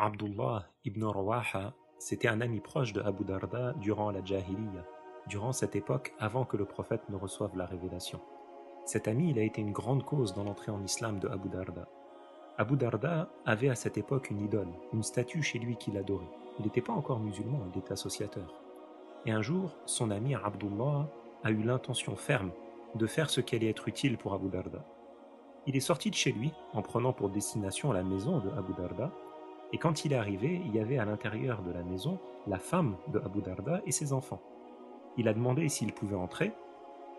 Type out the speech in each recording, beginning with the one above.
Abdullah ibn Rawaha, c'était un ami proche de Abu Darda durant la Jahiliya, durant cette époque avant que le prophète ne reçoive la révélation. Cet ami, il a été une grande cause dans l'entrée en islam de Abu Darda. Abu Darda avait à cette époque une idole, une statue chez lui qu'il adorait. Il n'était pas encore musulman, il était associateur. Et un jour, son ami Abdullah a eu l'intention ferme de faire ce qui allait être utile pour Abu Darda. Il est sorti de chez lui en prenant pour destination la maison de Abu Darda. Et quand il est arrivé, il y avait à l'intérieur de la maison la femme de Abu Darda et ses enfants. Il a demandé s'il pouvait entrer.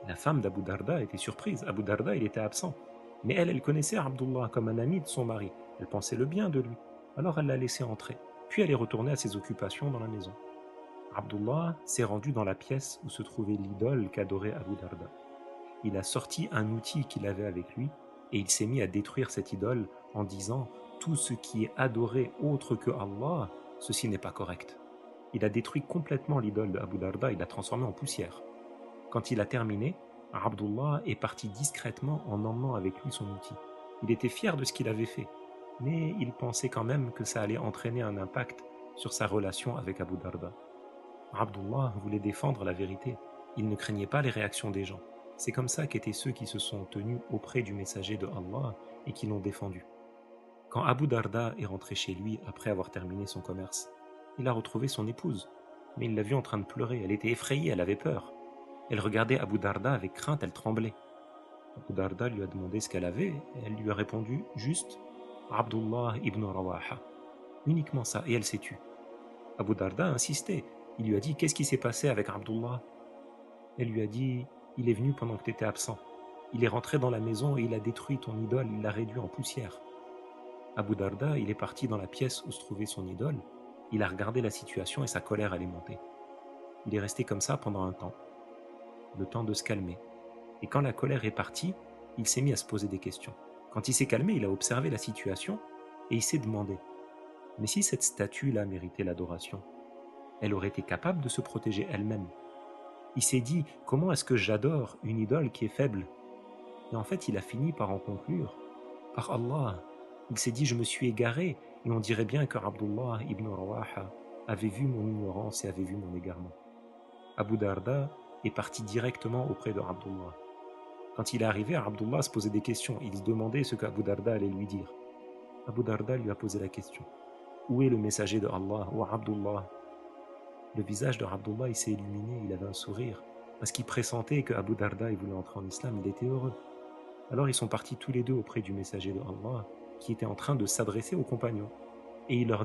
La femme d'Abu Darda était surprise. Abu Darda, il était absent. Mais elle connaissait Abdullah comme un ami de son mari. Elle pensait le bien de lui. Alors elle l'a laissé entrer. Puis elle est retournée à ses occupations dans la maison. Abdullah s'est rendu dans la pièce où se trouvait l'idole qu'adorait Abu Darda. Il a sorti un outil qu'il avait avec lui et il s'est mis à détruire cette idole en disant « Tout ce qui est adoré autre que Allah, ceci n'est pas correct ». Il a détruit complètement l'idole de Abu Darda, il l'a transformée en poussière. Quand il a terminé, Abdullah est parti discrètement en emmenant avec lui son outil. Il était fier de ce qu'il avait fait, mais il pensait quand même que ça allait entraîner un impact sur sa relation avec Abu Darda. Abdullah voulait défendre la vérité, il ne craignait pas les réactions des gens. C'est comme ça qu'étaient ceux qui se sont tenus auprès du messager de Allah et qui l'ont défendu. Quand Abu Darda est rentré chez lui après avoir terminé son commerce, il a retrouvé son épouse, mais il l'a vue en train de pleurer, elle était effrayée, elle avait peur. Elle regardait Abu Darda avec crainte, elle tremblait. Abu Darda lui a demandé ce qu'elle avait, et elle lui a répondu juste « Abdullah ibn Rawaha ». Uniquement ça, et elle s'est tue. Abu Darda a insisté, il lui a dit « Qu'est-ce qui s'est passé avec Abdullah ?» Elle lui a dit « Il est venu pendant que tu étais absent. Il est rentré dans la maison et il a détruit ton idole, il l'a réduit en poussière. » Abu Darda, il est parti dans la pièce où se trouvait son idole, il a regardé la situation et sa colère allait monter. Il est resté comme ça pendant un temps, le temps de se calmer. Et quand la colère est partie, il s'est mis à se poser des questions. Quand il s'est calmé, il a observé la situation et il s'est demandé « Mais si cette statue-là méritait l'adoration, elle aurait été capable de se protéger elle-même. » Il s'est dit « Comment est-ce que j'adore une idole qui est faible ?» Et en fait, il a fini par en conclure « Par Allah !» Il s'est dit « Je me suis égaré » et on dirait bien que Abdullah ibn Rawaha avait vu mon ignorance et avait vu mon égarement. Abu Darda est parti directement auprès de Abdullah. Quand il est arrivé, Abdullah se posait des questions. Il se demandait ce qu'Abu Darda allait lui dire. Abu Darda lui a posé la question. Où est le messager de Allah? Où est Abdullah? Le visage de Abdullah s'est illuminé, il avait un sourire, parce qu'il pressentait que Abu Darda voulait entrer en islam, il était heureux. Alors ils sont partis tous les deux auprès du messager de Allah, qui était en train de s'adresser aux compagnons, et il leur